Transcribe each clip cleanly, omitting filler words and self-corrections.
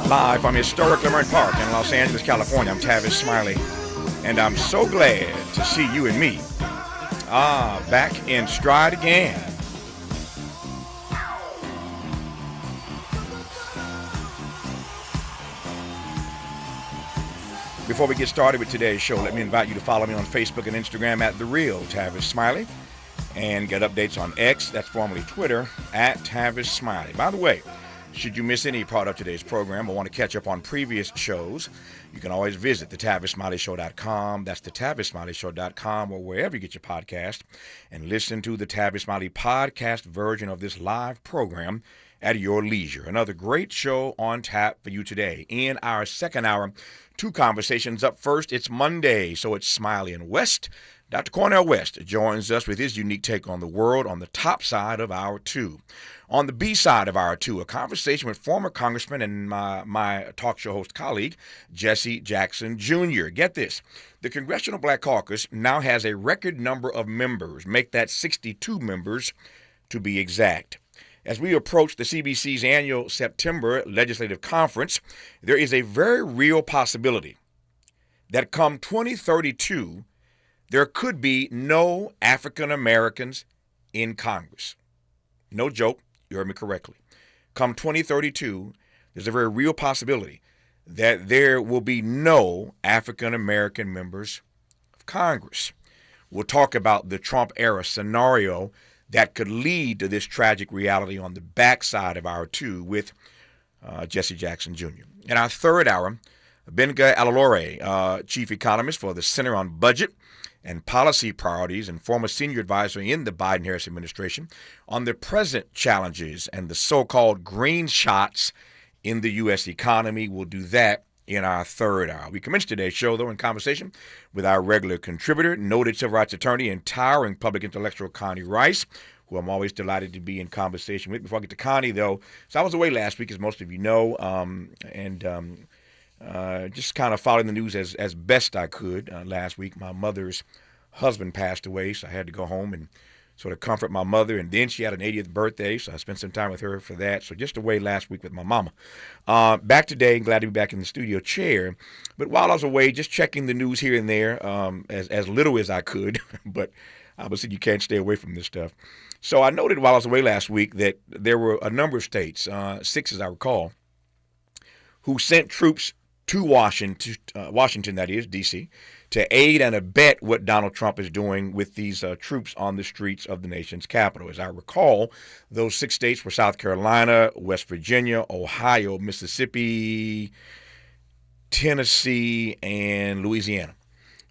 Live from historic Lamert Park in Los Angeles, California. I'm Tavis Smiley, and I'm so glad to see you and me back in stride again. Before we get started with today's show, let me invite you to follow me on Facebook and Instagram at The Real Tavis Smiley, and get updates on X, that's formerly Twitter, at Tavis Smiley. By the way, should you miss any part of today's program or want to catch up on previous shows, you can always visit thetavissmileyshow.com. That's thetavissmileyshow.com, or wherever you get your podcast, and listen to the Tavis Smiley podcast version of this live program at your leisure. Another great show on tap for you today. In our second hour, two conversations. Up first, it's Monday, so it's Smiley and West. Dr. Cornel West joins us with his unique take on the world on the top side of hour two. On the B side of hour two, a conversation with former Congressman and my talk show host colleague, Jesse Jackson Jr. Get this. The Congressional Black Caucus now has a record number of members. Make that 62 members to be exact. As we approach the CBC's annual September legislative conference, there is a very real possibility that come 2032, there could be no African Americans in Congress. No joke, you heard me correctly. Come 2032, there's a very real possibility that there will be no African American members of Congress. We'll talk about the Trump era scenario that could lead to this tragic reality on the backside of hour two with Jesse Jackson Jr. In our third hour, Benga Alalore, chief economist for the Center on Budget and Policy Priorities and former senior advisor in the Biden-Harris administration, on the present challenges and the so-called green shots in the U.S. economy. We'll do that in our third hour. We commence today's show, though, in conversation with our regular contributor, noted civil rights attorney and towering public intellectual Connie Rice, who I'm always delighted to be in conversation with. Before I get to Connie, though, so I was away last week, as most of you know, just kind of following the news as best I could. Last week, my mother's husband passed away, so I had to go home and sort of comfort my mother. And then she had an 80th birthday, so I spent some time with her for that. So just away last week with my mama. Back today, glad to be back in the studio chair. But while I was away, just checking the news here and there, as little as I could. But obviously, you can't stay away from this stuff. So I noted while I was away last week that there were a number of states, 6 as I recall, who sent troops to Washington, that is, D.C., to aid and abet what Donald Trump is doing with these troops on the streets of the nation's capital. As I recall, those 6 states were South Carolina, West Virginia, Ohio, Mississippi, Tennessee, and Louisiana.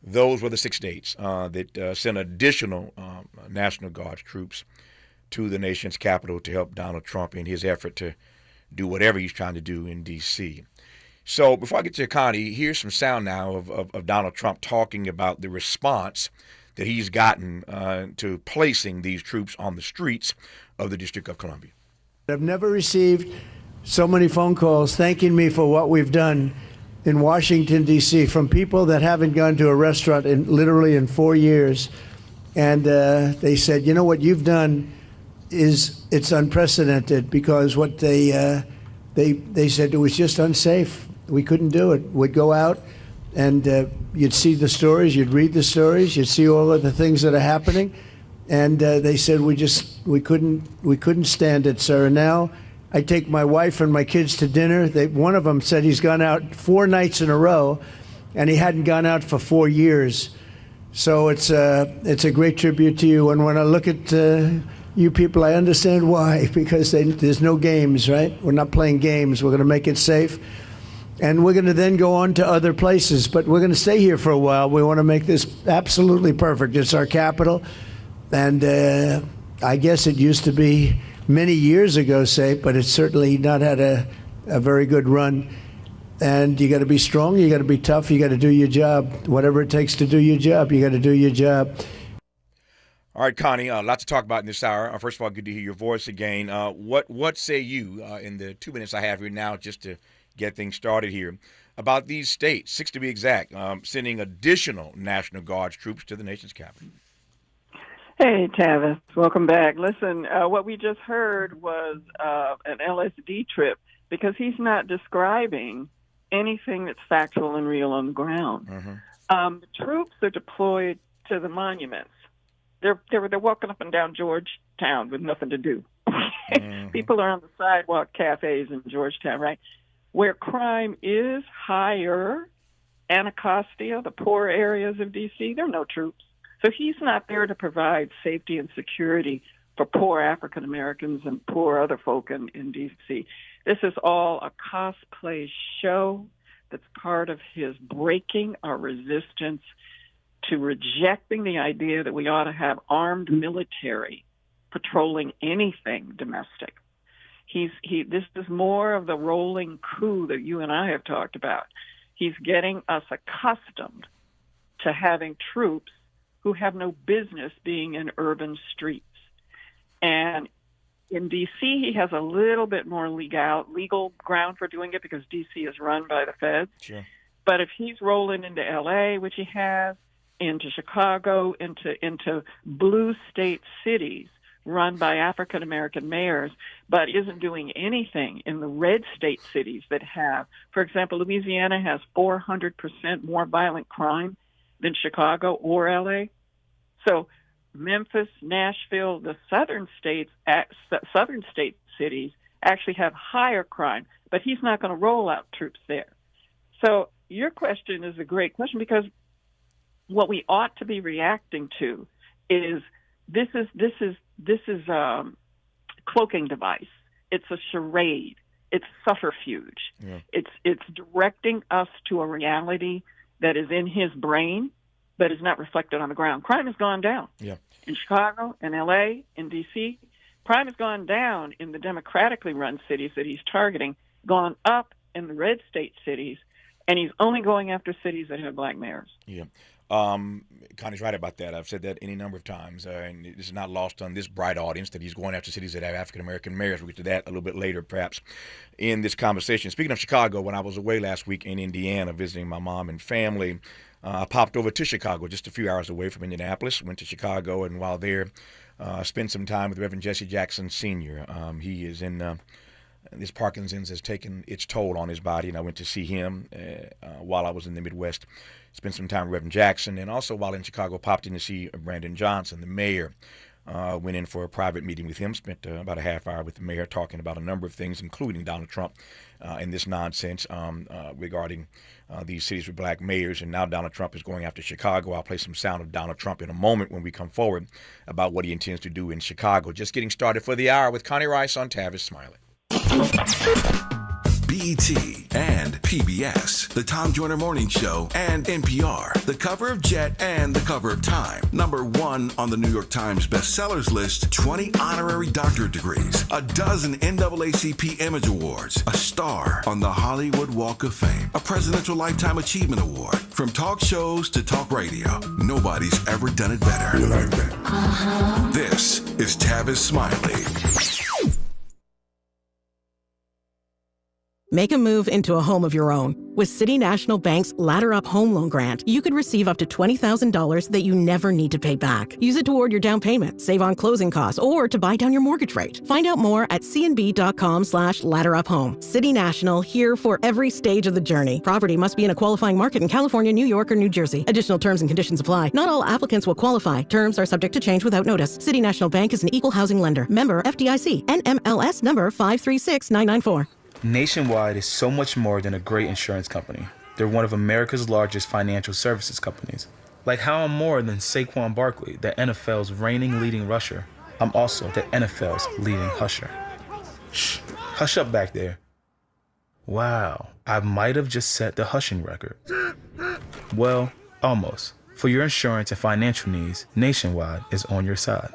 Those were the 6 states that sent additional National Guard troops to the nation's capital to help Donald Trump in his effort to do whatever he's trying to do in D.C. So before I get to Connie, here's some sound now of Donald Trump talking about the response that he's gotten to placing these troops on the streets of the District of Columbia. I've never received so many phone calls thanking me for what we've done in Washington, D.C., from people that haven't gone to a restaurant literally in 4 years. And they said, you know, what you've done it's unprecedented, because what they said it was just unsafe. We couldn't do it. We'd go out and you'd see the stories, you'd read the stories, you'd see all of the things that are happening. And they said we couldn't stand it, sir. And now I take my wife and my kids to dinner. One of them said he's gone out 4 nights in a row, and he hadn't gone out for 4 years. So it's a great tribute to you. And when I look at you people, I understand why, because there's no games, right? We're not playing games. We're going to make it safe. And we're going to then go on to other places. But we're going to stay here for a while. We want to make this absolutely perfect. It's our capital. And I guess it used to be many years ago safe, but it's certainly not had a very good run. And you got to be strong. You got to be tough. You got to do your job. Whatever it takes to do your job, you got to do your job. All right, Connie, a lot to talk about in this hour. First of all, good to hear your voice again. What say you in the 2 minutes I have here now, just to get things started here, about these states, 6 to be exact, sending additional National Guard troops to the nation's capital? Hey, Tavis, welcome back. Listen, what we just heard was an LSD trip because he's not describing anything that's factual and real on the ground. The troops are deployed to the monuments. They're walking up and down Georgetown with nothing to do. People are on the sidewalk cafes in Georgetown, right? Where crime is higher, Anacostia, the poor areas of D.C., there are no troops. So he's not there to provide safety and security for poor African Americans and poor other folk in D.C. This is all a cosplay show that's part of his breaking our resistance to rejecting the idea that we ought to have armed military patrolling anything domestic. This is more of the rolling coup that you and I have talked about. He's getting us accustomed to having troops who have no business being in urban streets. And in D.C., he has a little bit more legal ground for doing it because D.C. is run by the feds. Sure. But if he's rolling into L.A., which he has, into Chicago, into blue state cities run by African-American mayors, but isn't doing anything in the red state cities that have, for example, Louisiana has 400% more violent crime than Chicago or L.A. So Memphis, Nashville, the southern state cities actually have higher crime, but he's not going to roll out troops there. So your question is a great question, because what we ought to be reacting to is this is cloaking device. It's a charade. It's subterfuge. Yeah. It's directing us to a reality that is in his brain, but is not reflected on the ground. Crime has gone down. Yeah. In Chicago, in L.A., in D.C., crime has gone down in the democratically run cities that he's targeting, gone up in the red state cities, and he's only going after cities that have black mayors. Yeah. Connie's right about that. I've said that any number of times, and this is not lost on this bright audience that he's going after cities that have African-American mayors. We'll get to that a little bit later, perhaps, in this conversation. Speaking of Chicago, when I was away last week in Indiana visiting my mom and family, I popped over to Chicago, just a few hours away from Indianapolis, went to Chicago, and while there, spent some time with Reverend Jesse Jackson Sr. He is in... This Parkinson's has taken its toll on his body, and I went to see him while I was in the Midwest. Spent some time with Reverend Jackson, and also while in Chicago, popped in to see Brandon Johnson, the mayor. Went in for a private meeting with him, spent about a half hour with the mayor talking about a number of things, including Donald Trump and this nonsense regarding these cities with black mayors. And now Donald Trump is going after Chicago. I'll play some sound of Donald Trump in a moment when we come forward about what he intends to do in Chicago. Just getting started for the hour with Connie Rice on Tavis Smiley. BET and PBS, the Tom Joyner Morning Show, and NPR, the cover of Jet and the cover of Time. #1 on the New York Times bestsellers list, 20 honorary doctorate degrees, a dozen NAACP Image Awards, a star on the Hollywood Walk of Fame, a Presidential Lifetime Achievement Award. From talk shows to talk radio, nobody's ever done it better. You like that? This is Tavis Smiley. Make a move into a home of your own. With City National Bank's Ladder Up Home Loan Grant, you could receive up to $20,000 that you never need to pay back. Use it toward your down payment, save on closing costs, or to buy down your mortgage rate. Find out more at cnb.com/ladderuphome. City National, here for every stage of the journey. Property must be in a qualifying market in California, New York, or New Jersey. Additional terms and conditions apply. Not all applicants will qualify. Terms are subject to change without notice. City National Bank is an equal housing lender. Member FDIC. NMLS number 536994. Nationwide is so much more than a great insurance company. They're one of America's largest financial services companies. Like how I'm more than Saquon Barkley, the NFL's reigning leading rusher. I'm also the NFL's leading husher. Shh, hush up back there. Wow, I might have just set the hushing record. Well, almost. For your insurance and financial needs, Nationwide is on your side.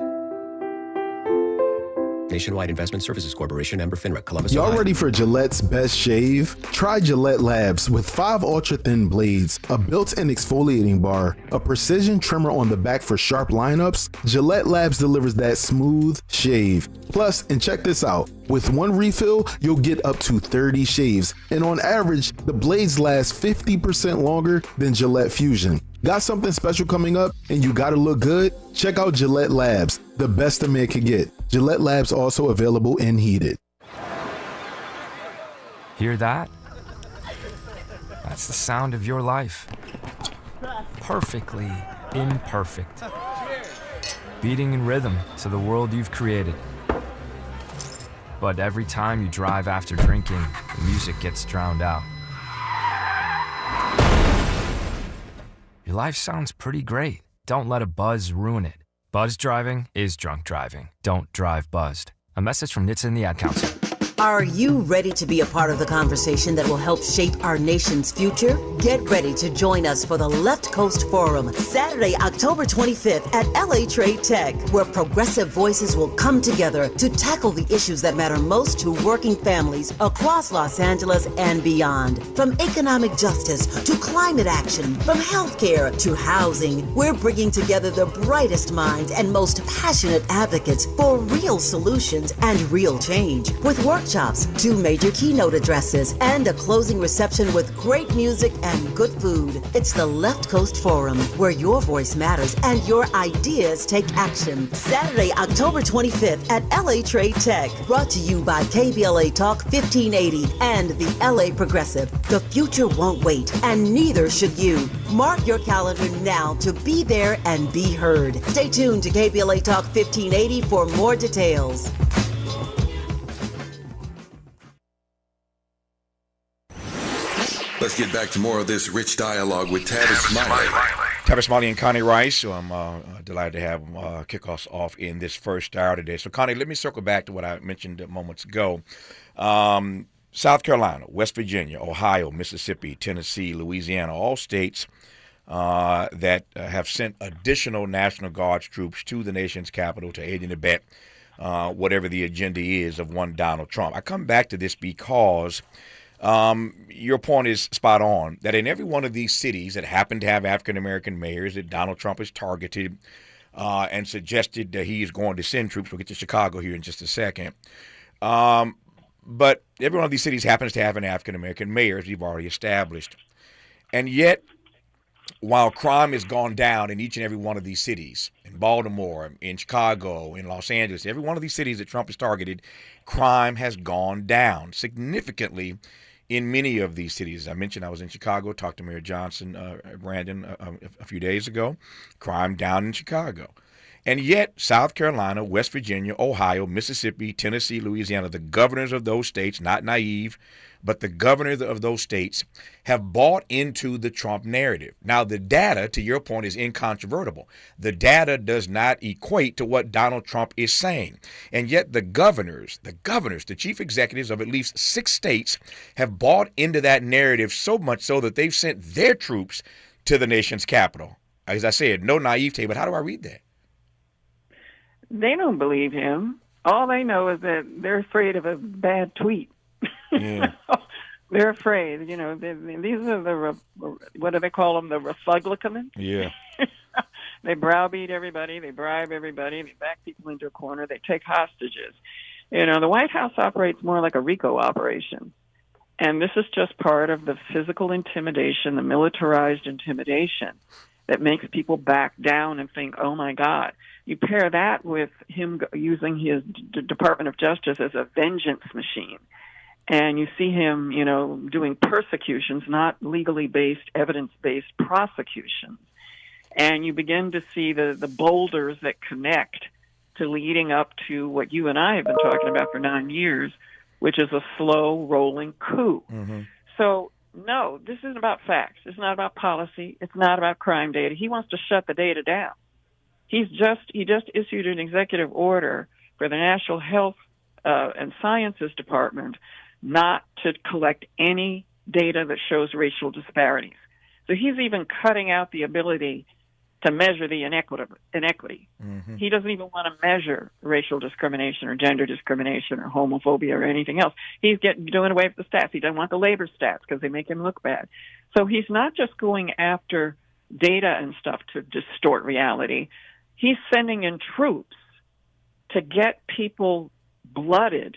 Nationwide Investment Services Corporation, member FINRA, Columbus, Y'all Ohio. ready for Gillette's best shave? Try Gillette Labs with 5 ultra-thin blades, a built-in exfoliating bar, a precision trimmer on the back for sharp lineups. Gillette Labs delivers that smooth shave. Plus, and check this out, with one refill, you'll get up to 30 shaves. And on average, the blades last 50% longer than Gillette Fusion. Got something special coming up and you gotta look good? Check out Gillette Labs, the best a man could get. Gillette Labs also available in heated. Hear that? That's the sound of your life. Perfectly imperfect. Beating in rhythm to the world you've created. But every time you drive after drinking, the music gets drowned out. Your life sounds pretty great. Don't let a buzz ruin it. Buzz driving is drunk driving. Don't drive buzzed. A message from NHTSA and the Ad Council. Are you ready to be a part of the conversation that will help shape our nation's future? Get ready to join us for the Left Coast Forum, Saturday, October 25th at LA Trade Tech, where progressive voices will come together to tackle the issues that matter most to working families across Los Angeles and beyond. From economic justice to climate action, from healthcare to housing, we're bringing together the brightest minds and most passionate advocates for real solutions and real change. With workshops, 2 major keynote addresses, and a closing reception with great music and good food. It's the Left Coast Forum, where your voice matters and your ideas take action. Saturday, October 25th at LA Trade Tech. Brought to you by KBLA Talk 1580 and the LA Progressive. The future won't wait, and neither should you. Mark your calendar now to be there and be heard. Stay tuned to KBLA Talk 1580 for more details. Let's get back to more of this rich dialogue with Tavis Smiley. Tavis Smiley and Connie Rice, who I'm delighted to have kick us off in this first hour today. So, Connie, let me circle back to what I mentioned moments ago. South Carolina, West Virginia, Ohio, Mississippi, Tennessee, Louisiana, all states that have sent additional National Guards troops to the nation's capital to aid and abet whatever the agenda is of one Donald Trump. I come back to this because your point is spot on, that in every one of these cities that happen to have African-American mayors that Donald Trump has targeted and suggested that he is going to send troops. We'll get to Chicago here in just a second. But every one of these cities happens to have an African-American mayor, as we've already established. And yet, while crime has gone down in each and every one of these cities, in Baltimore, in Chicago, in Los Angeles, every one of these cities that Trump has targeted, crime has gone down significantly in many of these cities. I mentioned I was in Chicago, talked to Mayor Brandon, a few days ago. Crime down in Chicago. And yet, South Carolina, West Virginia, Ohio, Mississippi, Tennessee, Louisiana, the governors of those states, not naive, but the governors of those states have bought into the Trump narrative. Now, the data, to your point, is incontrovertible. The data does not equate to what Donald Trump is saying. And yet the governors, the chief executives of at least 6 states have bought into that narrative so much so that they've sent their troops to the nation's capital. As I said, no naivete, but how do I read that? They don't believe him. All they know is that they're afraid of a bad tweet. Yeah. They're afraid. You know, these are the, what do they call them, the Republicans? Yeah. They browbeat everybody. They bribe everybody. They back people into a corner. They take hostages. You know, the White House operates more like a RICO operation. And this is just part of the physical intimidation, the militarized intimidation that makes people back down and think, oh, my God. You pair that with him using his Department of Justice as a vengeance machine. And you see him, you know, doing persecutions, not legally based, evidence-based prosecutions. And you begin to see the boulders that connect to leading up to what you and I have been talking about for 9 years, which is a slow rolling coup. Mm-hmm. So, no, this isn't about facts. It's not about policy. It's not about crime data. He wants to shut the data down. He just issued an executive order for the National Health and Sciences Department not to collect any data that shows racial disparities. So he's even cutting out the ability to measure the inequity. Mm-hmm. He doesn't even want to measure racial discrimination or gender discrimination or homophobia or anything else. He's doing away with the stats. He doesn't want the labor stats because they make him look bad. So he's not just going after data and stuff to distort reality. He's sending in troops to get people blooded,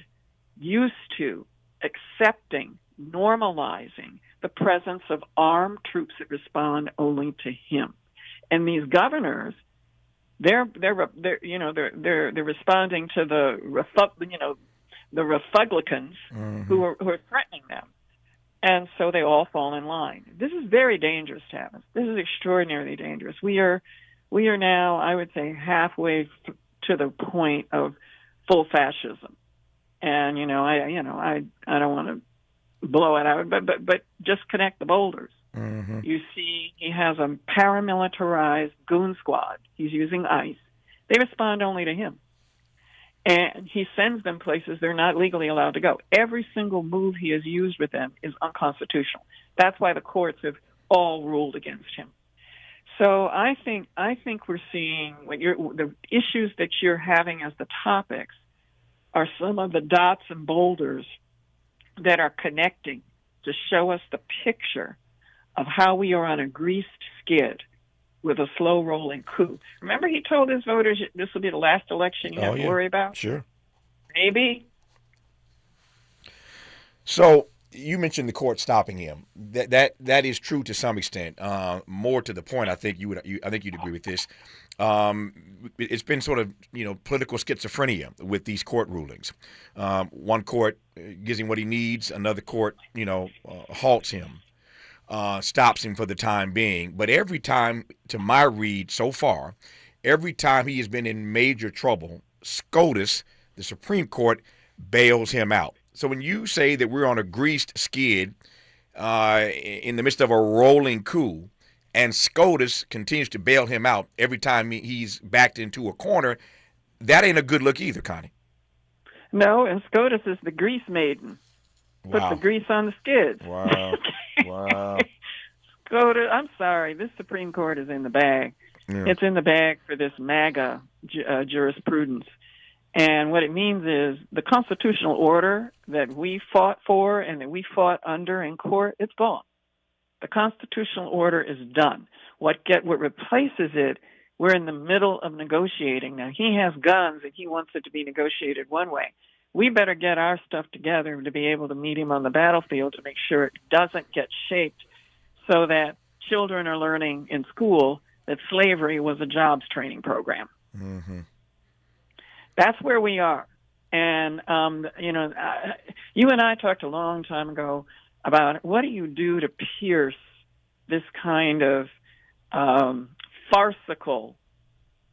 used to, accepting, normalizing the presence of armed troops that respond only to him. And these governors, they're responding to the the Republicans who are threatening them. And so they all fall in line. This is very dangerous, Tavis. This is extraordinarily dangerous. We are now, I would say, halfway to the point of full fascism. And I don't want to blow it out, but just connect the boulders. Mm-hmm. You see, he has a paramilitarized goon squad. He's using ICE. They respond only to him. And he sends them places they're not legally allowed to go. Every single move he has used with them is unconstitutional. That's why the courts have all ruled against him. So I think we're seeing the issues that you're having as the topics are some of the dots and boulders that are connecting to show us the picture of how we are on a greased skid with a slow-rolling coup. Remember he told his voters this will be the last election you have to worry about? Sure. Maybe. So you mentioned the court stopping him. That is true to some extent. More to the point, I think you'd agree with this. It's been sort of political schizophrenia with these court rulings. One court gives him what he needs, another court halts him. Stops him for the time being. But every time, to my read so far, every time he has been in major trouble, SCOTUS, the Supreme Court, bails him out. So when you say that we're on a greased skid in the midst of a rolling coup, and SCOTUS continues to bail him out every time he's backed into a corner, that ain't a good look either, Connie. No, and SCOTUS is the grease maiden. Put the grease on the skids. Wow. Wow. SCOTUS, I'm sorry, this Supreme Court is in the bag. Yeah. It's in the bag for this MAGA jurisprudence. And what it means is the constitutional order that we fought for and that we fought under in court, it's gone. The constitutional order is done. What replaces it, we're in the middle of negotiating. Now, he has guns and he wants it to be negotiated one way. We better get our stuff together to be able to meet him on the battlefield to make sure it doesn't get shaped so that children are learning in school that slavery was a jobs training program. Mm-hmm. That's where we are. And, you and I talked a long time ago about what do you do to pierce this kind of farcical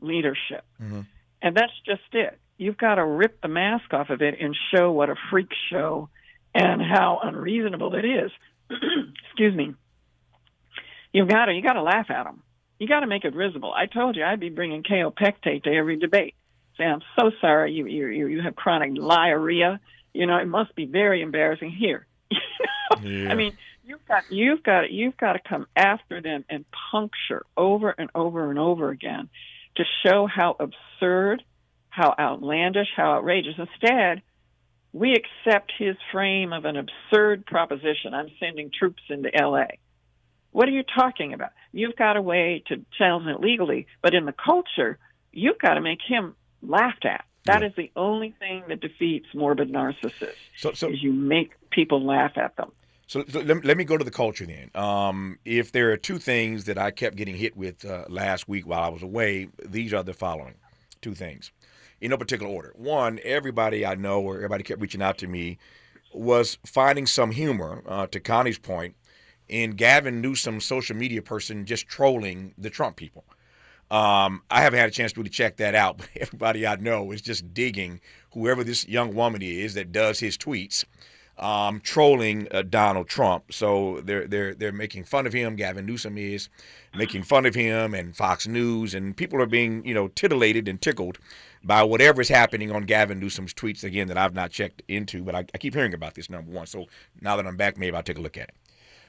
leadership. Mm-hmm. And that's just it. You've got to rip the mask off of it and show what a freak show and how unreasonable it is. Excuse me. You got to laugh at them. You got to make it risible. I told you I'd be bringing kaopectate to every debate. Say, I'm so sorry you have chronic diarrhea. It must be very embarrassing here. Yeah. I mean, you've got to come after them and puncture over and over and over again to show how absurd, how outlandish, how outrageous. Instead, we accept his frame of an absurd proposition. I'm sending troops into L.A. What are you talking about? You've got a way to challenge it legally, but in the culture, you've got to make him laughed at. That is the only thing that defeats morbid narcissists, is you make people laugh at them. So let me go to the culture then. If there are two things that I kept getting hit with last week while I was away, these are the following two things. In no particular order. One, everybody I know or everybody kept reaching out to me was finding some humor, to Connie's point, in Gavin Newsom's social media person just trolling the Trump people. I haven't had a chance to really check that out, but everybody I know is just digging whoever this young woman is that does his tweets, trolling Donald Trump. So they're making fun of him. Gavin Newsom is making fun of him, and Fox News, and people are being titillated and tickled by whatever is happening on Gavin Newsom's tweets, again, that I've not checked into, but I keep hearing about this, number one. So now that I'm back, maybe I'll take a look at it.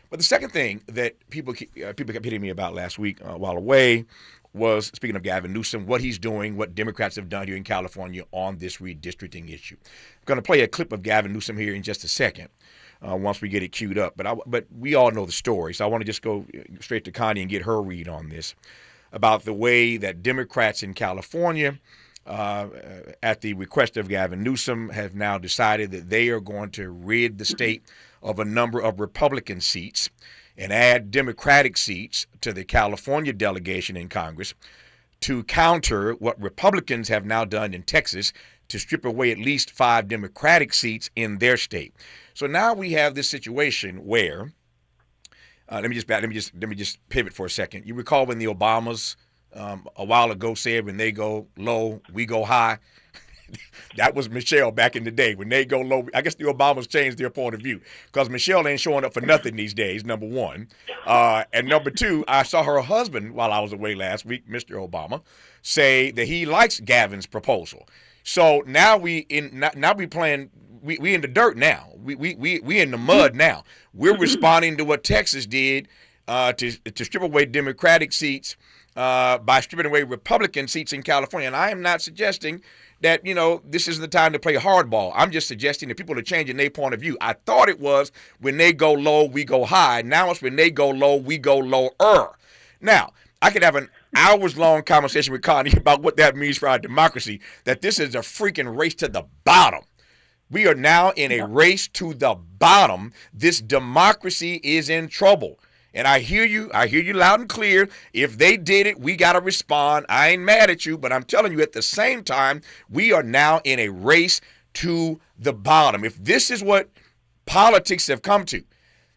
But the second thing that people kept hitting me about last week while away was, speaking of Gavin Newsom, what he's doing, what Democrats have done here in California on this redistricting issue. I'm going to play a clip of Gavin Newsom here in just a second once we get it queued up. But we all know the story, so I want to just go straight to Connie and get her read on this about the way that Democrats in California, at the request of Gavin Newsom, have now decided that they are going to rid the state of a number of Republican seats and add Democratic seats to the California delegation in Congress to counter what Republicans have now done in Texas to strip away at least 5 Democratic seats in their state. So now we have this situation where let me just pivot for a second. You recall when the Obamas a while ago said, when they go low, we go high. That was Michelle back in the day. When they go low, I guess the Obamas changed their point of view because Michelle ain't showing up for nothing these days, number one. And number two, I saw her husband while I was away last week, Mr. Obama, say that he likes Gavin's proposal. So now we in the dirt now. We in the mud now. We're responding to what Texas did to strip away Democratic seats by stripping away Republican seats in California. And I am not suggesting that, this isn't the time to play hardball. I'm just suggesting that people are changing their point of view. I thought it was when they go low, we go high. Now it's when they go low, we go lower. Now, I could have an hours-long conversation with Connie about what that means for our democracy, that this is a freaking race to the bottom. We are now in a race to the bottom. This democracy is in trouble. And I hear you loud and clear. If they did it, we got to respond. I ain't mad at you, but I'm telling you at the same time, we are now in a race to the bottom. If this is what politics have come to,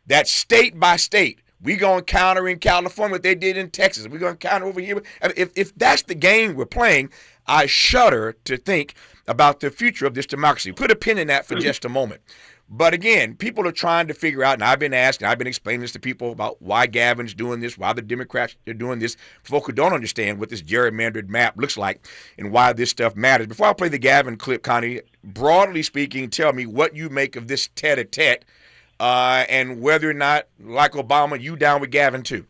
that state by state, we going to counter in California what they did in Texas. We're going to counter over here. If that's the game we're playing, I shudder to think about the future of this democracy. Put a pin in that for just a moment. But again, people are trying to figure out, and I've been explaining this to people about why Gavin's doing this, why the Democrats are doing this, folk who don't understand what this gerrymandered map looks like and why this stuff matters. Before I play the Gavin clip, Connie, broadly speaking, tell me what you make of this tete-a-tete and whether or not, like Obama, you down with Gavin too.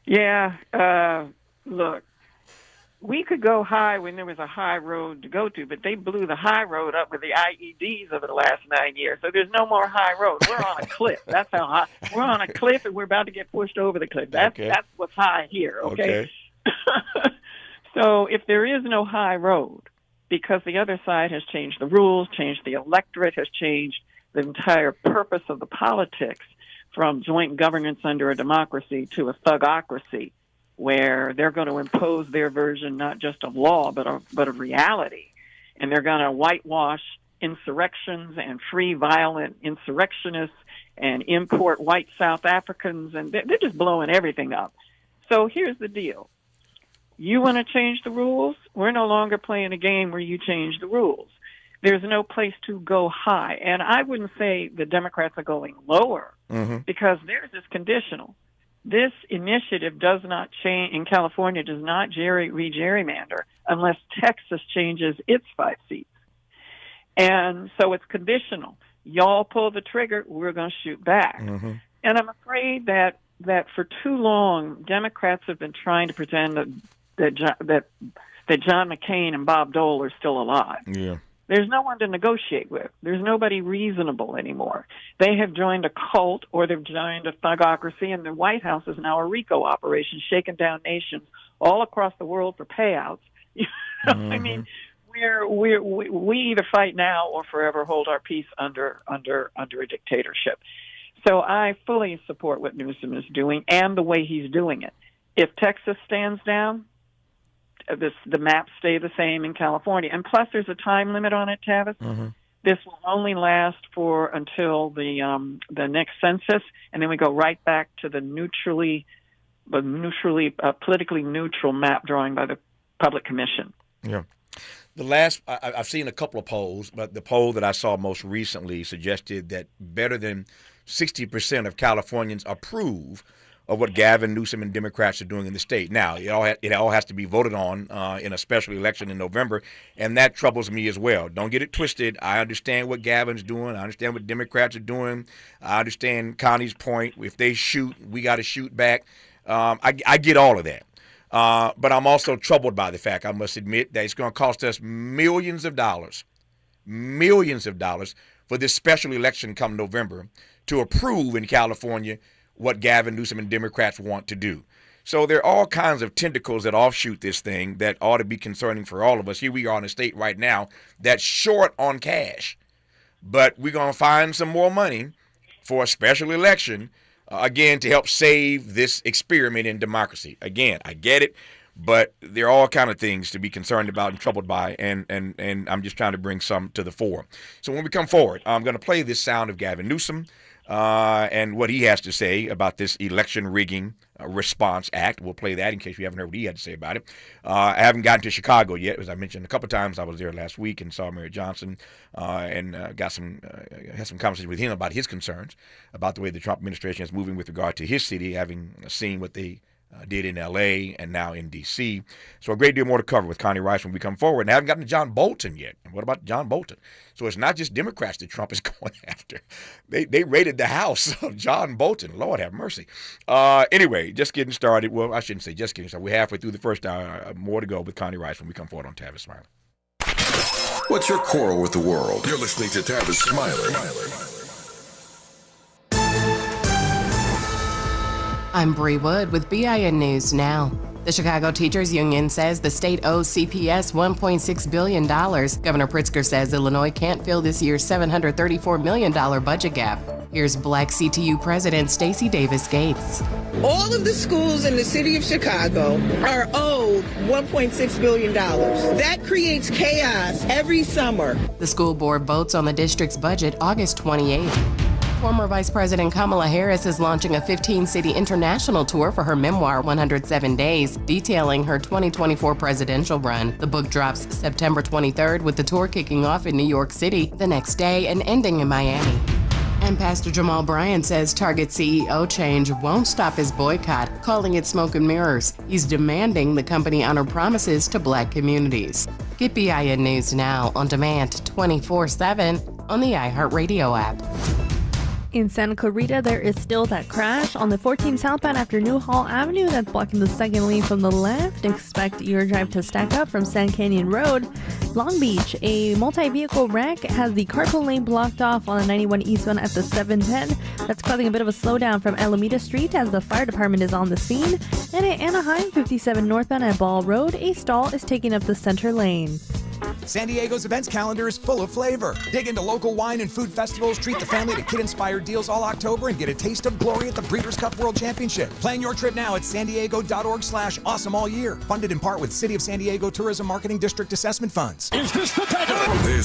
Yeah, look. We could go high when there was a high road to go to, but they blew the high road up with the IEDs over the last 9 years. So there's no more high road. We're on a cliff. That's how high. We're on a cliff, and we're about to get pushed over the cliff. That's what's high here, okay? So if there is no high road, because the other side has changed the rules, changed the electorate, has changed the entire purpose of the politics from joint governance under a democracy to a thugocracy, where they're going to impose their version not just of law but of reality, and they're going to whitewash insurrections and free violent insurrectionists and import white South Africans, and they're just blowing everything up. So here's the deal. You want to change the rules? We're no longer playing a game where you change the rules. There's no place to go high. And I wouldn't say the Democrats are going lower because theirs is conditional. This initiative does not change in California, does not re-gerrymander unless Texas changes its 5 seats. And so it's conditional. Y'all pull the trigger, we're going to shoot back. And I'm afraid that for too long, Democrats have been trying to pretend that John McCain and Bob Dole are still alive. Yeah. There's no one to negotiate with. There's nobody reasonable anymore. They have joined a cult or they've joined a thugocracy, and the White House is now a RICO operation, shaking down nations all across the world for payouts. I mean, we either fight now or forever hold our peace under a dictatorship. So I fully support what Newsom is doing and the way he's doing it. If Texas stands down, the maps stay the same in California. And plus, there's a time limit on it, Tavis. This will only last until the next census, and then we go right back to the politically neutral map drawing by the Public Commission. Yeah. I've seen a couple of polls, but the poll that I saw most recently suggested that better than 60% of Californians approve of what Gavin Newsom and Democrats are doing in the state. Now, it all has to be voted on in a special election in November, and that troubles me as well. Don't get it twisted. I understand what Gavin's doing. I understand what Democrats are doing. I understand Connie's point. If they shoot, we got to shoot back. I get all of that. But I'm also troubled by the fact, I must admit, that it's going to cost us millions of dollars for this special election come November to approve in California what Gavin Newsom and Democrats want to do. So there are all kinds of tentacles that offshoot this thing that ought to be concerning for all of us. Here we are in a state right now that's short on cash, but we're going to find some more money for a special election, again, to help save this experiment in democracy. Again, I get it. But there are all kind of things to be concerned about and troubled by, and I'm just trying to bring some to the fore. So when we come forward, I'm going to play this sound of Gavin Newsom and what he has to say about this election rigging response act. We'll play that in case you haven't heard what he had to say about it. I haven't gotten to Chicago yet. As I mentioned a couple times, I was there last week and saw Mary Johnson and had some conversation with him about his concerns about the way the Trump administration is moving with regard to his city, having seen what they did in L.A. and now in D.C. So a great deal more to cover with Connie Rice when we come forward. And I haven't gotten to John Bolton yet. And what about John Bolton? So it's not just Democrats that Trump is going after. They raided the house of John Bolton. Lord have mercy. Anyway, just getting started. Well, I shouldn't say just getting started. We're halfway through the first hour. More to go with Connie Rice when we come forward on Tavis Smiley. What's your quarrel with the world? You're listening to Tavis Smiley. I'm Bree Wood with BIN News Now. The Chicago Teachers Union says the state owes CPS $1.6 billion. Governor Pritzker says Illinois can't fill this year's $734 million budget gap. Here's Black CTU President Stacey Davis Gates. All of the schools in the city of Chicago are owed $1.6 billion. That creates chaos every summer. The school board votes on the district's budget August 28th. Former Vice President Kamala Harris is launching a 15-city international tour for her memoir, 107 Days, detailing her 2024 presidential run. The book drops September 23rd, with the tour kicking off in New York City the next day and ending in Miami. And Pastor Jamal Bryant says Target CEO change won't stop his boycott, calling it smoke and mirrors. He's demanding the company honor promises to Black communities. Get BIN News Now on demand 24/7 on the iHeartRadio app. In Santa Clarita, there is still that crash on the 14 southbound after Newhall Avenue that's blocking the second lane from the left. Expect your drive to stack up from Sand Canyon Road. Long Beach, a multi-vehicle wreck has the carpool lane blocked off on the 91 eastbound at the 710. That's causing a bit of a slowdown from Alameda Street as the fire department is on the scene. And at Anaheim, 57 northbound at Ball Road, a stall is taking up the center lane. San Diego's events calendar is full of flavor. Dig into local wine and food festivals, treat the family to kid-inspired deals all October, and get a taste of glory at the Breeders' Cup World Championship. Plan your trip now at sandiego.org/awesome all year. Funded in part with City of San Diego Tourism Marketing District Assessment Funds. This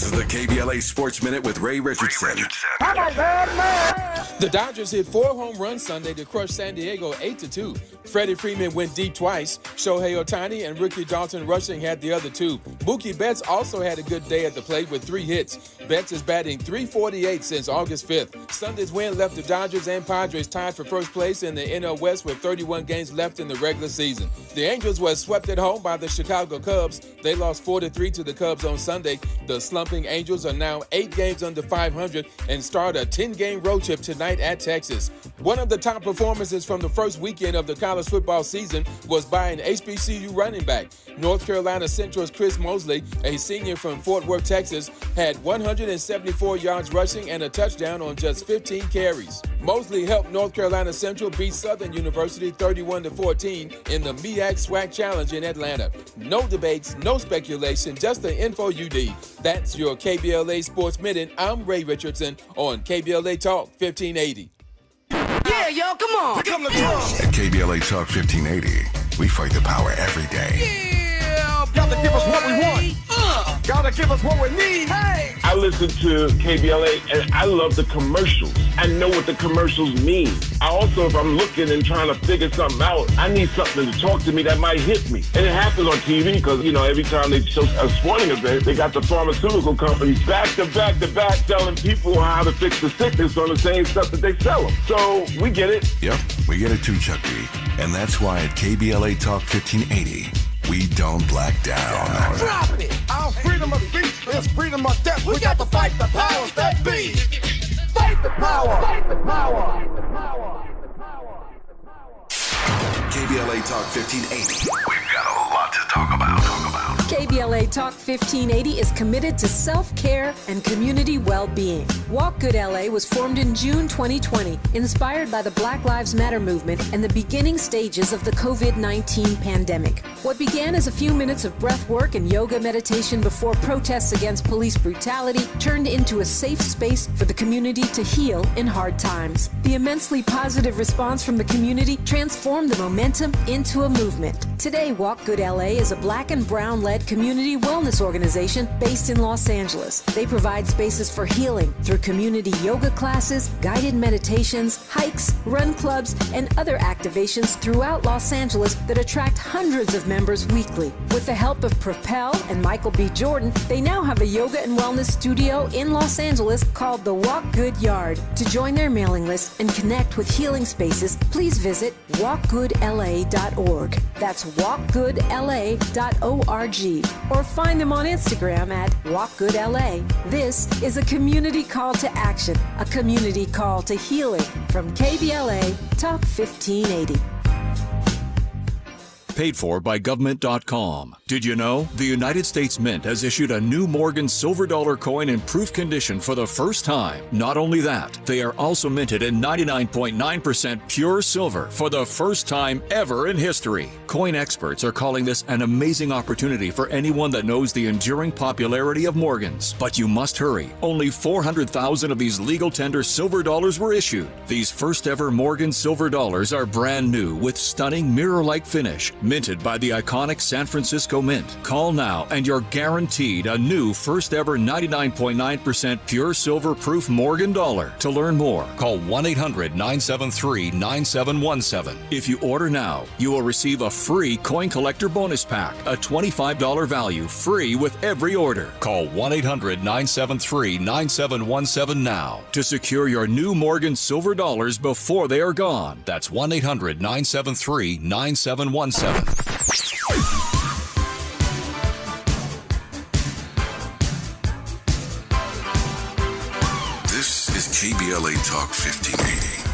is the KBLA Sports Minute with Ray Richardson. The Dodgers hit 4 home runs Sunday to crush San Diego 8-2. Freddie Freeman went deep twice. Shohei Ohtani and Ricky Dalton Rushing had the other 2. Mookie Betts also had a good day at the plate with 3 hits. Betts is batting .348 since August 5th. Sunday's win left the Dodgers and Padres tied for first place in the NL West with 31 games left in the regular season. The Angels were swept at home by the Chicago Cubs. They lost 4-3 to the Cubs on Sunday. The slumping Angels are now 8 games under 500 and start a 10-game road trip tonight at Texas. One of the top performances from the first weekend of the college football season was by an HBCU running back. North Carolina Central's Chris Mosley, a senior from Fort Worth, Texas, had 174 yards rushing and a touchdown on just 15 carries. Mosley helped North Carolina Central beat Southern University 31-14 in the MEAC SWAC Challenge in Atlanta. No debates, no speculation, just the info you need. That's your KBLA Sports Minute. I'm Ray Richardson on KBLA Talk 1580. Yeah, y'all, come on. Come to At KBLA Talk 1580, we fight the power every day. Yeah, gotta give us what we want. Gotta give us what we need. Hey. I listen to KBLA and I love the commercials. I know what the commercials mean. I also, if I'm looking and trying to figure something out, I need something to talk to me that might hit me. And it happens on TV because, you know, every time they show a sporting event, they got the pharmaceutical companies back to back telling people how to fix the sickness on the same stuff that they sell them. So we get it. Yep, we get it too, Chuck D. And that's why at KBLA Talk 1580, we don't black down. Drop it! Our freedom of speech is freedom of death. We got to fight the powers that be. Fight the power! Fight the power! KBLA Talk 1580. We've got a lot to talk about. KBLA Talk 1580 is committed to self-care and community well-being. Walk Good LA was formed in June 2020, inspired by the Black Lives Matter movement and the beginning stages of the COVID-19 pandemic. What began as a few minutes of breath work and yoga meditation before protests against police brutality turned into a safe space for the community to heal in hard times. The immensely positive response from the community transformed the momentum into a movement. Today, Walk Good LA is a Black and Brown-led community wellness organization based in Los Angeles. They provide spaces for healing through community yoga classes, guided meditations, hikes, run clubs, and other activations throughout Los Angeles that attract hundreds of members weekly. With the help of Propel and Michael B. Jordan, they now have a yoga and wellness studio in Los Angeles called the Walk Good Yard. To join their mailing list and connect with healing spaces, please visit walkgoodla.org. That's walkgoodla.org. Or find them on Instagram at walkgoodla. This is a community call to action, a community call to healing from KBLA Talk 1580. Paid for by government.com. Did you know the United States Mint has issued a new Morgan silver dollar coin in proof condition for the first time? Not only that, they are also minted in 99.9% pure silver for the first time ever in history. Coin experts are calling this an amazing opportunity for anyone that knows the enduring popularity of Morgans. But you must hurry. Only 400,000 of these legal tender silver dollars were issued. These first ever Morgan silver dollars are brand new with stunning mirror-like finish, minted by the iconic San Francisco Mint. Call now and you're guaranteed a new first ever 99.9% pure silver proof Morgan dollar. To learn more, call 1-800-973-9717. If you order now, you will receive a free coin collector bonus pack, a $25 value, free with every order. Call 1-800-973-9717 now to secure your new Morgan silver dollars before they are gone. That's 1-800-973-9717. This is KBLA Talk 1580.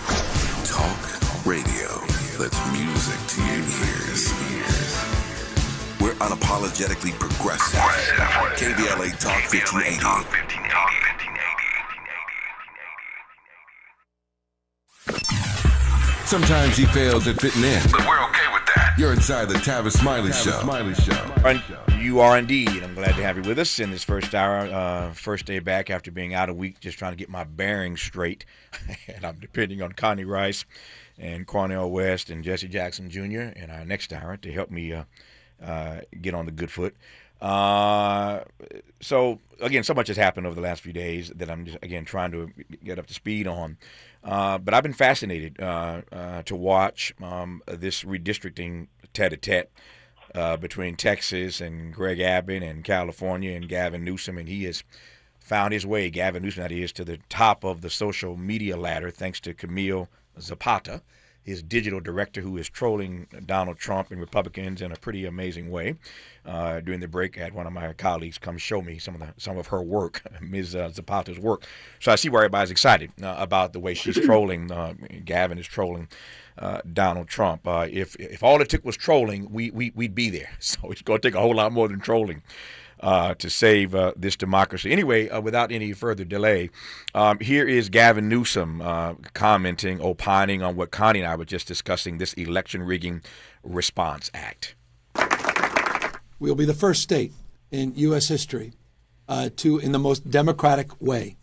Talk radio that's music to your ears. We're unapologetically progressive. KBLA Talk 1580. Sometimes he fails at fitting in, but we're okay with that. You're inside the Tavis Smiley Show. You are indeed. I'm glad to have you with us in this first hour. First day back after being out a week, just trying to get my bearings straight. And I'm depending on Connie Rice and Cornell West and Jesse Jackson Jr. in our next hour to help me get on the good foot. So, again, so much has happened over the last few days that I'm just, again, trying to get up to speed on. But I've been fascinated to watch this redistricting tete-a-tete between Texas and Greg Abbott and California and Gavin Newsom. And he has found his way, Gavin Newsom, that is, to the top of the social media ladder thanks to Camille Zapata, his digital director, who is trolling Donald Trump and Republicans in a pretty amazing way. During the break, I had one of my colleagues come show me some of her work, Ms. Zapata's work. So I see why everybody's excited about the way she's trolling. Gavin is trolling Donald Trump. If all it took was trolling, we'd be there. So it's going to take a whole lot more than trolling to save this democracy. Anyway, without any further delay, here is Gavin Newsom commenting, opining on what Connie and I were just discussing, this Election Rigging Response Act. We'll be the first state in U.S. history to, in the most democratic way,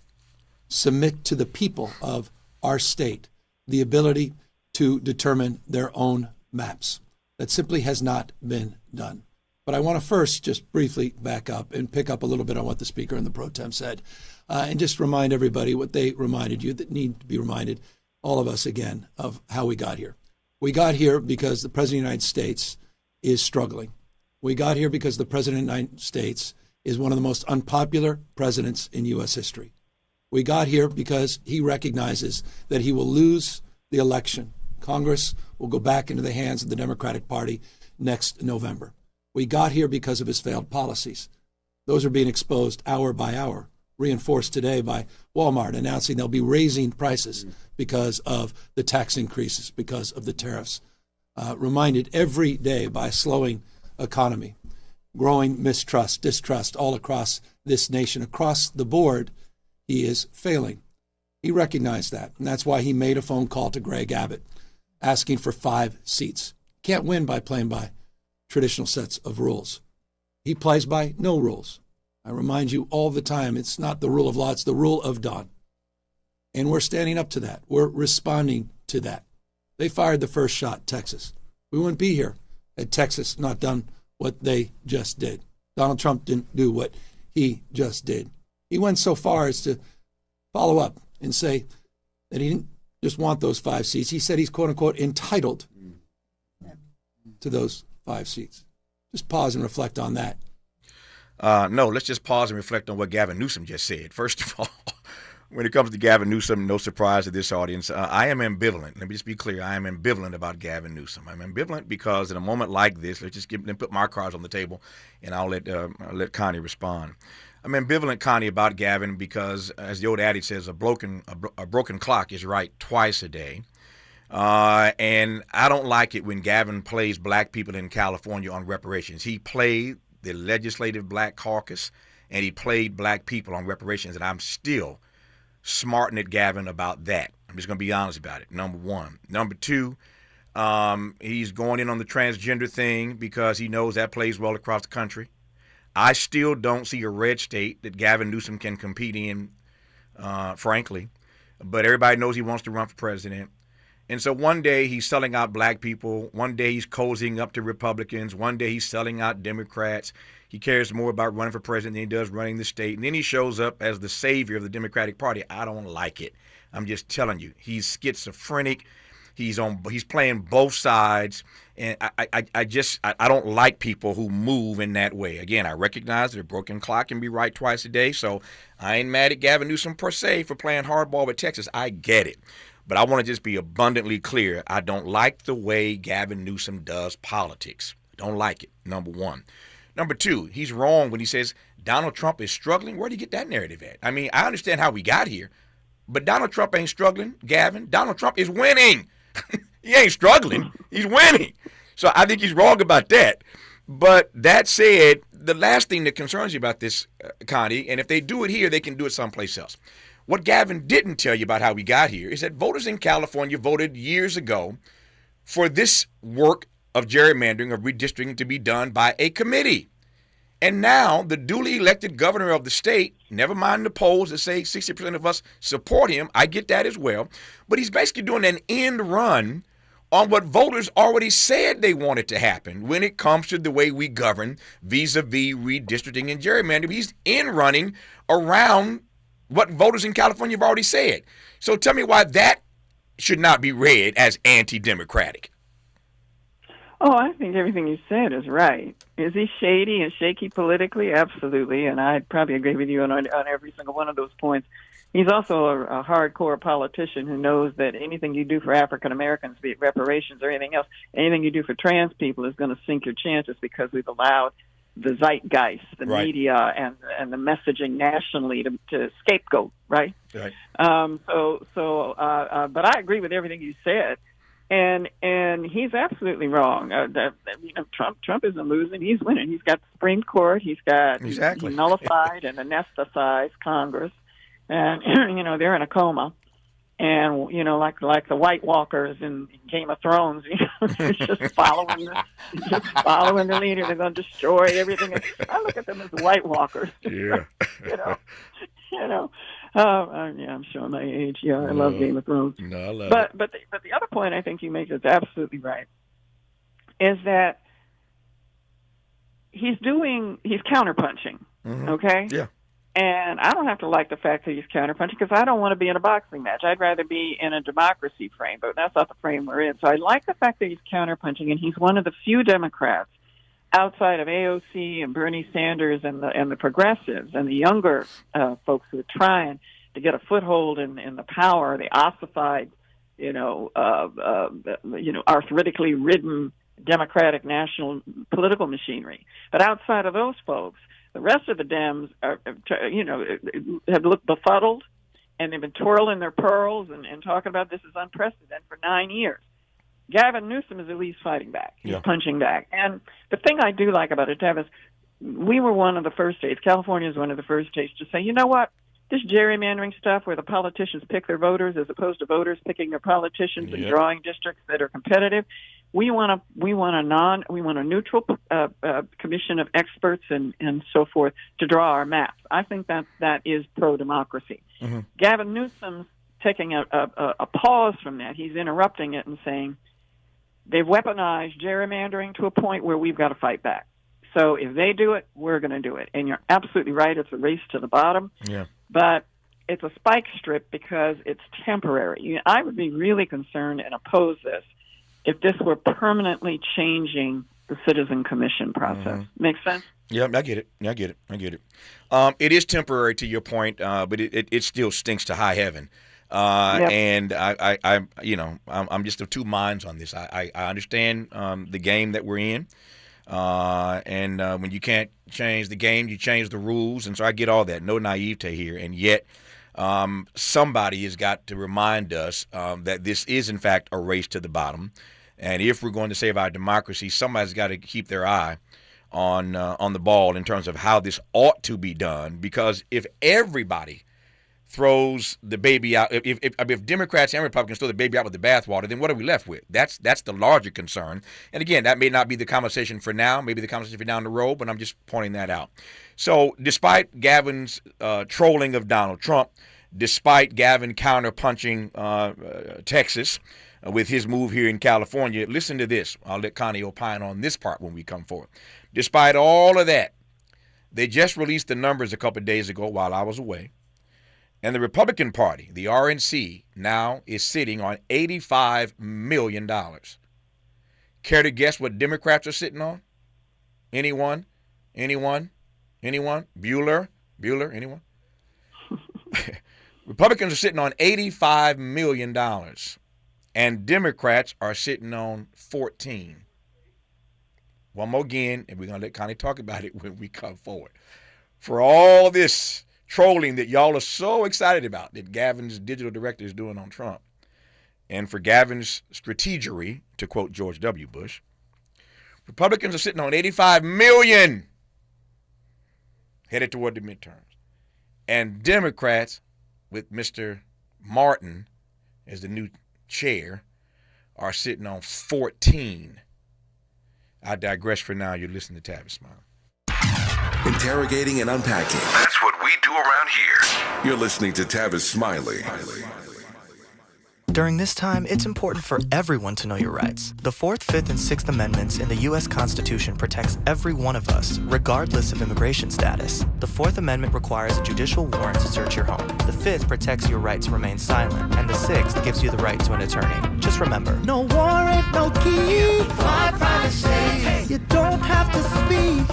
submit to the people of our state the ability to determine their own maps. That simply has not been done. But I want to first just briefly back up and pick up a little bit on what the Speaker and the Pro Tem said, and just remind everybody what they reminded you that need to be reminded, all of us again, of how we got here. We got here because the President of the United States is struggling. We got here because the President of the United States is one of the most unpopular presidents in U.S. history. We got here because he recognizes that he will lose the election. Congress will go back into the hands of the Democratic Party next November. We got here because of his failed policies. Those are being exposed hour by hour, reinforced today by Walmart announcing they'll be raising prices because of the tax increases, because of the tariffs. Reminded every day by a slowing economy. growing mistrust, distrust all across this nation. Across the board, he is failing. He recognized that, and that's why he made a phone call to Greg Abbott asking for 5 seats. Can't win by playing by traditional sets of rules. He plays by no rules. I remind you all the time, it's not the rule of law, it's the rule of Don. And we're standing up to that. We're responding to that. They fired the first shot, Texas. We wouldn't be here had Texas not done what they just did. Donald Trump didn't do what he just did. He went so far as to follow up and say that he didn't just want those 5 seats. He said he's, quote unquote, entitled to those 5 seats. Just pause and reflect on that. No, let's just pause and reflect on what Gavin Newsom just said. First of all, when it comes to Gavin Newsom, no surprise to this audience, I am ambivalent. Let me just be clear. I am ambivalent about Gavin Newsom. I'm ambivalent because in a moment like this, let's just put my cards on the table, and I'll let Connie respond. I'm ambivalent, Connie, about Gavin because, as the old adage says, a broken clock is right twice a day. And I don't like it when Gavin plays black people in California on reparations. He played the Legislative Black Caucus, and he played black people on reparations, and I'm still smarting at Gavin about that. I'm just going to be honest about it, number one. Number two, he's going in on the transgender thing because he knows that plays well across the country. I still don't see a red state that Gavin Newsom can compete in, frankly. But everybody knows he wants to run for president. And so one day he's selling out black people. One day he's cozying up to Republicans. One day he's selling out Democrats. He cares more about running for president than he does running the state. And then he shows up as the savior of the Democratic Party. I don't like it. I'm just telling you. He's schizophrenic. He's playing both sides. And I don't like people who move in that way. Again, I recognize that a broken clock can be right twice a day. So I ain't mad at Gavin Newsom per se for playing hardball with Texas. I get it. But I want to just be abundantly clear. I don't like the way Gavin Newsom does politics. Don't like it, number one. Number two, he's wrong when he says Donald Trump is struggling. Where did he get that narrative at? I mean, I understand how we got here, but Donald Trump ain't struggling, Gavin. Donald Trump is winning. He ain't struggling. He's winning. So I think he's wrong about that. But that said, the last thing that concerns you about this, Connie, and if they do it here, they can do it someplace else. What Gavin didn't tell you about how we got here is that voters in California voted years ago for this work of gerrymandering, of redistricting, to be done by a committee. And now the duly elected governor of the state, never mind the polls that say 60% of us support him, I get that as well, but he's basically doing an end run on what voters already said they wanted to happen when it comes to the way we govern vis-a-vis redistricting and gerrymandering. He's end running around what voters in California have already said. So tell me why that should not be read as anti-democratic. Oh, I think everything you said is right. Is he shady and shaky politically? Absolutely, and I'd probably agree with you on every single one of those points. He's also a hardcore politician who knows that anything you do for African Americans, be it reparations or anything else, anything you do for trans people is going to sink your chances because we've allowed the zeitgeist, the media, and the messaging nationally to scapegoat, right? Right. But I agree with everything you said, and he's absolutely wrong. Trump isn't losing; he's winning. He's got the Supreme Court. He's got he nullified and anesthetized Congress, and they're in a coma. And like the White Walkers in Game of Thrones, they're just following the leader. They're going to destroy everything. I look at them as White Walkers. Yeah. I'm showing my age. Yeah, I love Game of Thrones. No, I love it. But the other point I think you make is absolutely right. Is that he's counterpunching. Mm-hmm. Okay. Yeah. And I don't have to like the fact that he's counterpunching because I don't want to be in a boxing match. I'd rather be in a democracy frame, but that's not the frame we're in. So I like the fact that he's counterpunching, and he's one of the few Democrats outside of AOC and Bernie Sanders and the progressives and the younger folks who are trying to get a foothold in the power, the ossified, arthritically ridden Democratic national political machinery. But outside of those folks, the rest of the Dems have looked befuddled, and they've been twirling their pearls and talking about this is unprecedented for 9 years. Gavin Newsom is at least fighting back. He's punching back. And the thing I do like about it, Tavis, we were one of the first states, California is one of the first states to say, you know what, this gerrymandering stuff where the politicians pick their voters as opposed to voters picking their politicians and drawing districts that are competitive. We want a neutral commission of experts and so forth to draw our maps. I think that is pro-democracy. Mm-hmm. Gavin Newsom's taking a pause from that. He's interrupting it and saying they've weaponized gerrymandering to a point where we've got to fight back. So if they do it, we're going to do it. And you're absolutely right. It's a race to the bottom. Yeah. But it's a spike strip because it's temporary. I would be really concerned and oppose this if this were permanently changing the citizen commission process. Mm-hmm. Make sense? Yeah, I get it. It is temporary to your point, but it still stinks to high heaven. And I'm just of two minds on this. I understand the game that we're in. And when you can't change the game, you change the rules. And so I get all that. No naivete here. And yet somebody has got to remind us that this is, in fact, a race to the bottom. And if we're going to save our democracy, somebody's got to keep their eye on the ball in terms of how this ought to be done. Because if everybody throws the baby out, if Democrats and Republicans throw the baby out with the bathwater, then what are we left with? That's the larger concern. And again, that may not be the conversation for now, maybe the conversation for down the road, but I'm just pointing that out. So despite Gavin's trolling of Donald Trump, despite Gavin counterpunching Texas with his move here in California, listen to this. I'll let Connie opine on this part when we come forward. Despite all of that, they just released the numbers a couple of days ago while I was away. And the Republican Party, the RNC, now is sitting on $85 million. Care to guess what Democrats are sitting on? Anyone? Bueller? Anyone? Republicans are sitting on $85 million. And Democrats are sitting on 14. One more again, and we're going to let Connie talk about it when we come forward. For all this trolling that y'all are so excited about that Gavin's digital director is doing on Trump, and for Gavin's strategery, to quote George W. Bush, Republicans are sitting on $85 million headed toward the midterms. And Democrats, with Mr. Martin as the new chair, are sitting on 14. I digress for now. You're listening to Tavis Smiley. Interrogating and unpacking. That's what we do around here. You're listening to Tavis Smiley. During this time, it's important for everyone to know your rights. The 4th, 5th, and 6th Amendments in the U.S. Constitution protects every one of us, regardless of immigration status. The 4th Amendment requires a judicial warrant to search your home. The 5th protects your right to remain silent. And the 6th gives you the right to an attorney. Just remember, no warrant, no key, my privacy. You don't have to speak.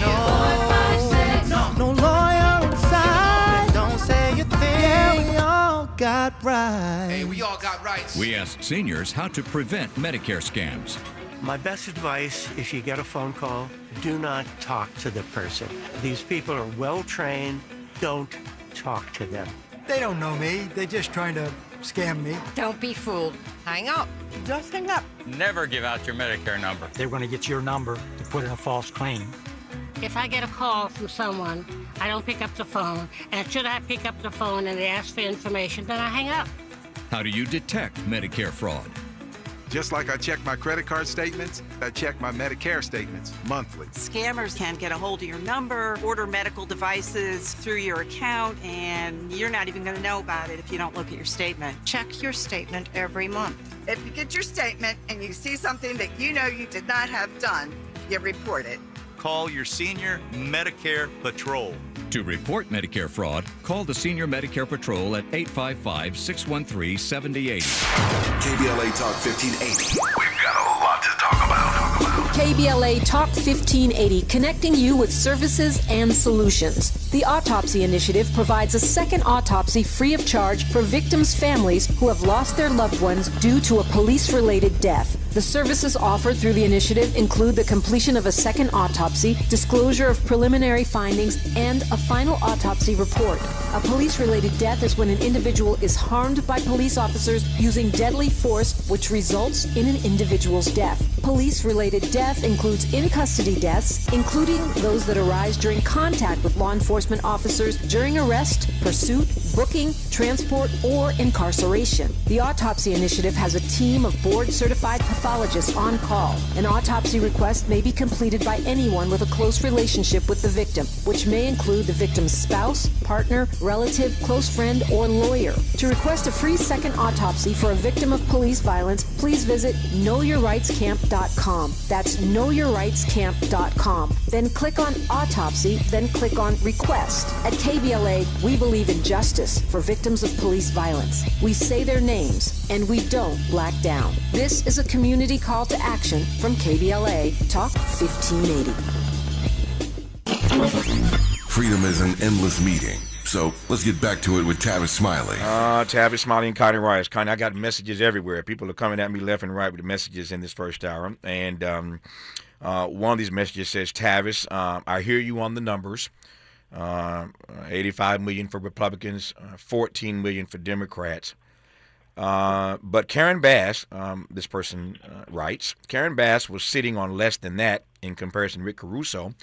No lawyer inside. Don't say a thing. Yeah, we all got rights. Hey, we all got rights. We asked seniors how to prevent Medicare scams. My best advice, if you get a phone call, do not talk to the person. These people are well trained. Don't talk to them. They don't know me. They're just trying to scam me. Don't be fooled. Hang up. Just hang up. Never give out your Medicare number. They're going to get your number to put in a false claim. If I get a call from someone, I don't pick up the phone. And should I pick up the phone and they ask for information, then I hang up. How do you detect Medicare fraud? Just like I check my credit card statements, I check my Medicare statements monthly. Scammers can get a hold of your number, order medical devices through your account, and you're not even going to know about it if you don't look at your statement. Check your statement every month. If you get your statement and you see something that you know you did not have done, you report it. Call your senior Medicare Patrol. To report Medicare fraud, call the Senior Medicare Patrol at 855-613-7080. KBLA Talk 1580. We've got a lot to talk about. KBLA Talk 1580, connecting you with services and solutions. The Autopsy Initiative provides a second autopsy free of charge for victims' families who have lost their loved ones due to a police-related death. The services offered through the initiative include the completion of a second autopsy, disclosure of preliminary findings, and a final autopsy report. A police-related death is when an individual is harmed by police officers using deadly force, which results in an individual's death. Police-related death includes in-custody deaths, including those that arise during contact with law enforcement officers during arrest, pursuit, booking, transport, or incarceration. The Autopsy Initiative has a team of board-certified pathologists on call. An autopsy request may be completed by anyone with a close relationship with the victim, which may include the victim's spouse, partner, relative, close friend, or lawyer. To request a free second autopsy for a victim of police violence, please visit knowyourrightscamp.com. That's knowyourrightscamp.com. Then click on Autopsy, then click on Request. At KBLA, we believe in justice for victims of police violence. We say their names, and we don't black down. This is a community call to action from KBLA Talk 1580. Freedom is an endless meeting. So let's get back to it with Tavis Smiley. Tavis, Smiley, and Connie Rice. Connie, I got messages everywhere. People are coming at me left and right with the messages in this first hour. And one of these messages says, Tavis, I hear you on the numbers. 85 million for Republicans, 14 million for Democrats. But Karen Bass, this person writes, Karen Bass was sitting on less than that in comparison to Rick Caruso,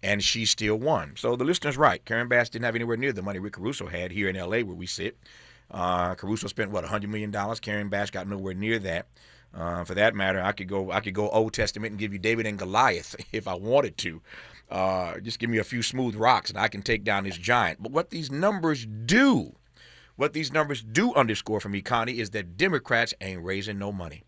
and she still won. So the listener's right. Karen Bass didn't have anywhere near the money Rick Caruso had here in L.A. where we sit. Caruso spent, $100 million? Karen Bass got nowhere near that. For that matter, I could go Old Testament and give you David and Goliath if I wanted to. Just give me a few smooth rocks and I can take down this giant. But what these numbers do underscore for me, Connie, is that Democrats ain't raising no money.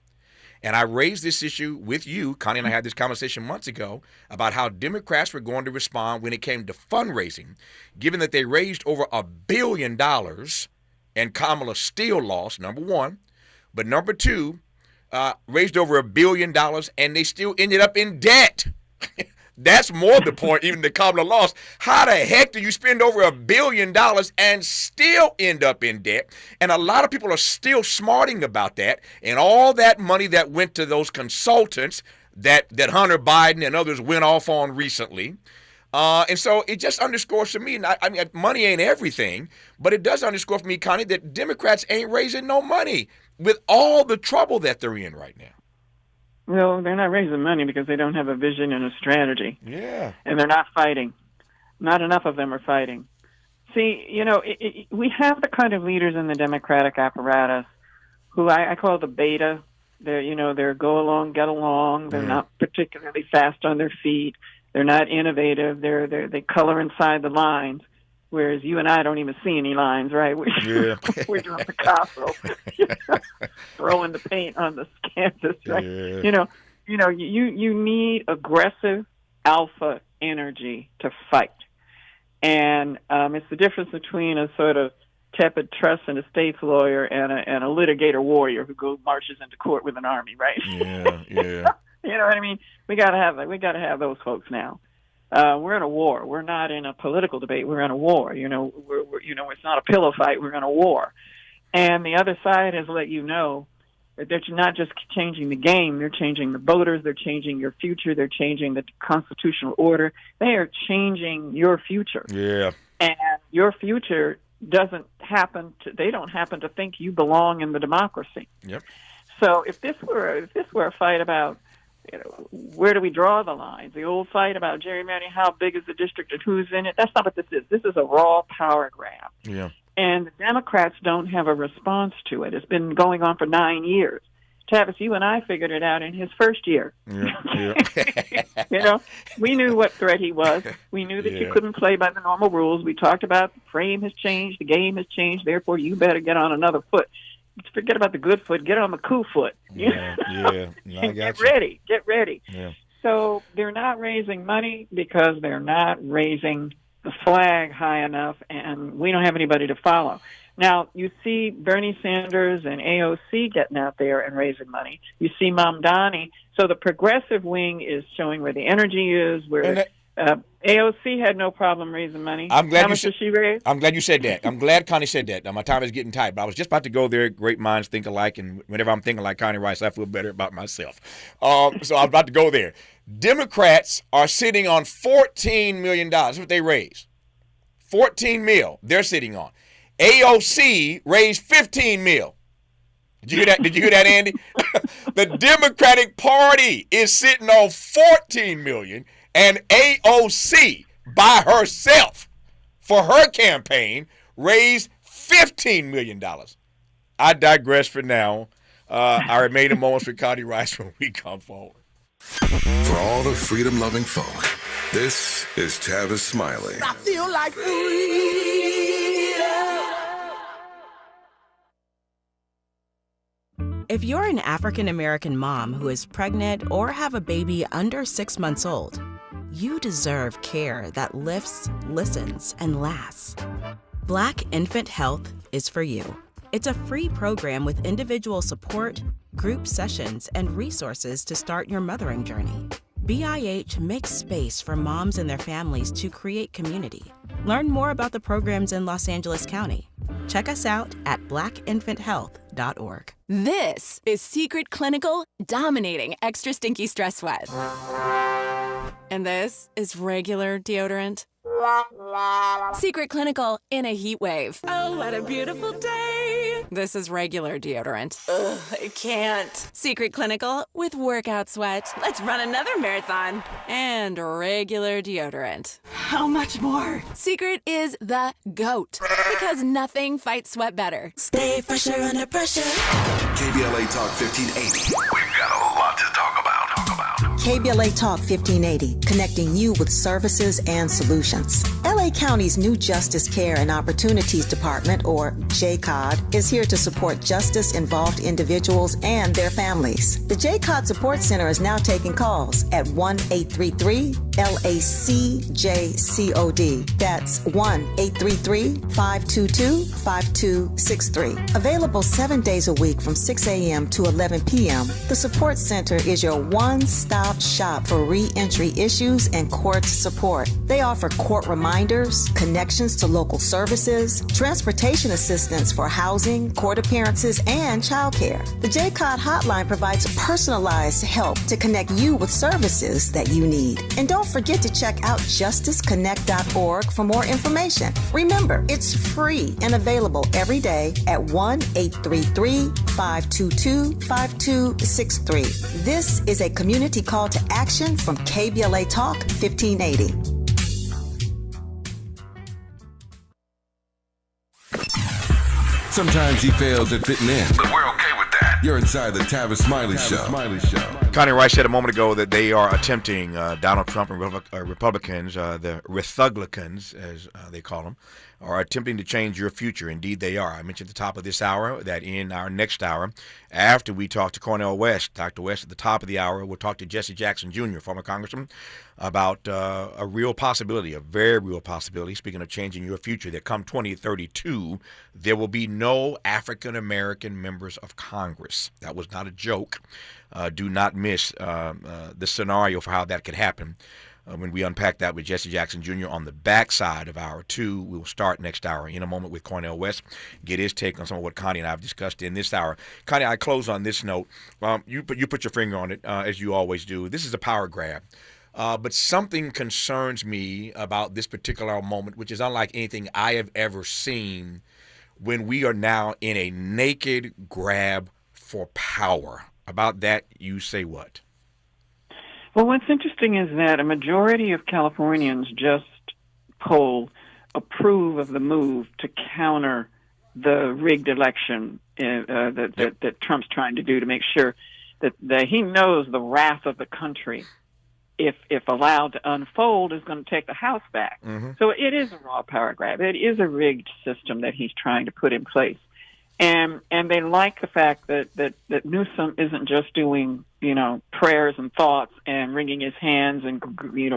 And I raised this issue with you. Connie and I had this conversation months ago about how Democrats were going to respond when it came to fundraising, given that they raised over $1 billion and Kamala still lost, number one. But number two, raised over $1 billion and they still ended up in debt. That's more the point, even the Kamala lost. How the heck do you spend over $1 billion and still end up in debt? And a lot of people are still smarting about that. And all that money that went to those consultants that Hunter Biden and others went off on recently. And so it just underscores to me, I mean, money ain't everything, but it does underscore for me, Connie, that Democrats ain't raising no money with all the trouble that they're in right now. Well, they're not raising money because they don't have a vision and a strategy. Yeah. And they're not fighting. Not enough of them are fighting. See, we have the kind of leaders in the Democratic apparatus who I call the beta. They're go along, get along. They're not particularly fast on their feet. They're not innovative. They color inside the lines. Whereas you and I don't even see any lines, right? We're doing Picasso, throwing the paint on the canvas, right? Yeah. You need aggressive alpha energy to fight, and it's the difference between a sort of tepid trust and estates lawyer and a litigator warrior who marches into court with an army, right? Yeah. You know what I mean? We gotta have those folks now. We're in a war. We're not in a political debate. We're in a war. It's not a pillow fight. We're in a war. And the other side has let you know that they're not just changing the game. They're changing the voters. They're changing your future. They're changing the constitutional order. They are changing your future. Yeah. And your future they don't happen to think you belong in the democracy. Yep. So if this were a fight about, where do we draw the lines? The old fight about gerrymandering, how big is the district and who's in it? That's not what this is. This is a raw power grab. Yeah. And the Democrats don't have a response to it. It's been going on for 9 years. Tavis, you and I figured it out in his first year. Yeah. We knew what threat he was. We knew that you couldn't play by the normal rules. We talked about the frame has changed, the game has changed, therefore you better get on another foot. Forget about the good foot. Get on the cool foot. Yeah. No, I got Get ready. Yeah. So they're not raising money because they're not raising the flag high enough, and we don't have anybody to follow. Now, you see Bernie Sanders and AOC getting out there and raising money. You see Mamdani. So the progressive wing is showing where the energy is, where AOC had no problem raising money. I'm glad How much did she raise? I'm glad you said that. I'm glad Connie said that. Now, my time is getting tight, but I was just about to go there. Great minds think alike, and whenever I'm thinking like Connie Rice, I feel better about myself. So I'm about to go there. Democrats are sitting on $14 million. That's what they raised. $14 million they're sitting on. AOC raised $15 million. Did you hear that? Did you hear that, Andy? The Democratic Party is sitting on $14 million, and AOC by herself for her campaign raised $15 million. I digress for now. I remain in moments with Connie Rice when we come forward. For all the freedom-loving folk, this is Tavis Smiley. I feel like freedom. If you're an African-American mom who is pregnant or have a baby under 6 months old, you deserve care that lifts, listens, and lasts. Black Infant Health is for you. It's a free program with individual support, group sessions, and resources to start your mothering journey. BIH makes space for moms and their families to create community. Learn more about the programs in Los Angeles County. Check us out at blackinfanthealth.org. This is Secret Clinical dominating extra stinky stress sweat. And this is regular deodorant. Secret Clinical in a heat wave. Oh, what a beautiful day. This is regular deodorant. Ugh, I can't. Secret Clinical with workout sweat. Let's run another marathon. And regular deodorant. How much more? Secret is the GOAT. Because nothing fights sweat better. Stay fresher under pressure. KBLA Talk 1580. We've got a lot to talk about. KBLA Talk 1580, connecting you with services and solutions. LA County's new Justice Care and Opportunities Department, or JCOD, is here to support justice-involved individuals and their families. The JCOD Support Center is now taking calls at 1-833-LACJCOD. That's 1-833-522-5263. Available 7 days a week from 6 a.m. to 11 p.m., the Support Center is your one-stop shop for re-entry issues and court support. They offer court reminders, connections to local services, transportation assistance for housing, court appearances, and childcare. The JCOD hotline provides personalized help to connect you with services that you need. And don't forget to check out justiceconnect.org for more information. Remember, it's free and available every day at 1-833-522-5263. This is a community call to action from KBLA Talk 1580. Sometimes he fails at fitting in, but we're okay with that. You're inside the Tavis Smiley Show. Connie Rice said a moment ago that they are attempting, Donald Trump and Republicans, the Republicans, as they call them, are attempting to change your future. Indeed, they are. I mentioned at the top of this hour that in our next hour, after we talk to Cornel West, Dr. West, at the top of the hour, we'll talk to Jesse Jackson Jr., former congressman, about a real possibility, a very real possibility, speaking of changing your future, that come 2032, there will be no African-American members of Congress. That was not a joke. Do not miss the scenario for how that could happen. When we unpack that with Jesse Jackson Jr. on the backside of hour 2, we'll start next hour in a moment with Cornel West, get his take on some of what Connie and I have discussed in this hour. Connie, I close on this note. You put your finger on it, as you always do. This is a power grab. But something concerns me about this particular moment, which is unlike anything I have ever seen, when we are now in a naked grab for power. About that, you say what? Well, what's interesting is that a majority of Californians just polled approve of the move to counter the rigged election that Trump's trying to do to make sure that he knows the wrath of the country, if allowed to unfold, is going to take the House back. Mm-hmm. So it is a raw power grab. It is a rigged system that he's trying to put in place. And they like the fact that Newsom isn't just doing, prayers and thoughts and wringing his hands and,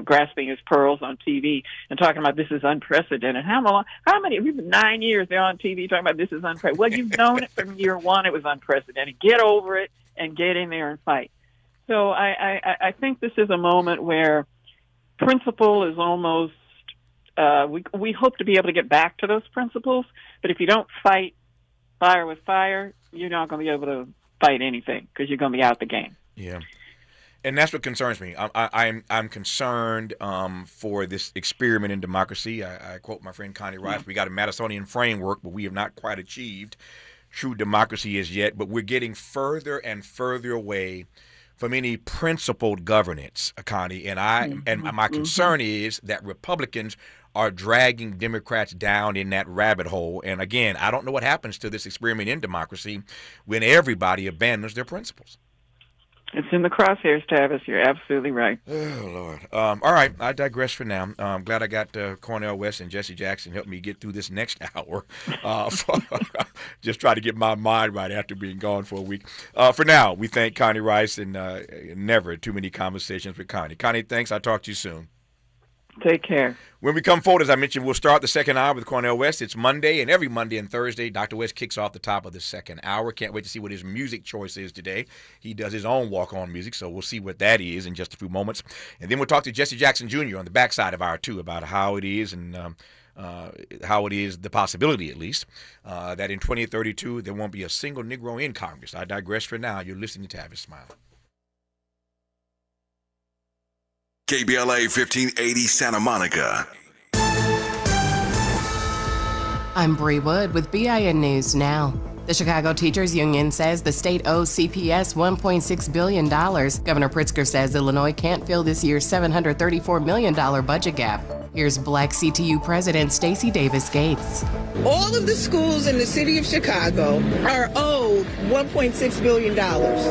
grasping his pearls on TV and talking about this is unprecedented. How many, we've been 9 years they're on TV talking about this is unprecedented. Well, you've known it from year one it was unprecedented. Get over it and get in there and fight. So I think this is a moment where principle is almost, we hope to be able to get back to those principles, but if you don't fight fire with fire, you're not going to be able to fight anything because you're going to be out the game. Yeah. And that's what concerns me. I'm concerned for this experiment in democracy. I quote my friend Connie Rice, we got a Madisonian framework, but we have not quite achieved true democracy as yet. But we're getting further and further away from any principled governance, Connie. And my concern is that Republicans are dragging Democrats down in that rabbit hole. And again, I don't know what happens to this experiment in democracy when everybody abandons their principles. It's in the crosshairs, Tavis. You're absolutely right. Oh, Lord. All right. I digress for now. I'm glad I got Cornel West and Jesse Jackson help me get through this next hour. Just try to get my mind right after being gone for a week. For now, we thank Connie Rice, and never too many conversations with Connie. Connie, thanks. I'll talk to you soon. Take care. When we come forward, as I mentioned, we'll start the second hour with Cornel West. It's Monday, and every Monday and Thursday, Dr. West kicks off the top of the second hour. Can't wait to see what his music choice is today. He does his own walk-on music, so we'll see what that is in just a few moments. And then we'll talk to Jesse Jackson Jr. on the backside of hour two about how it is and how it is, the possibility at least, that in 2032 there won't be a single Negro in Congress. I digress for now. You're listening to Tavis Smiley. KBLA 1580 Santa Monica. I'm Bree Wood with BIN News Now. The Chicago Teachers Union says the state owes CPS $1.6 billion. Governor Pritzker says Illinois can't fill this year's $734 million budget gap. Here's Black CTU President Stacey Davis Gates. All of the schools in the city of Chicago are owed $1.6 billion.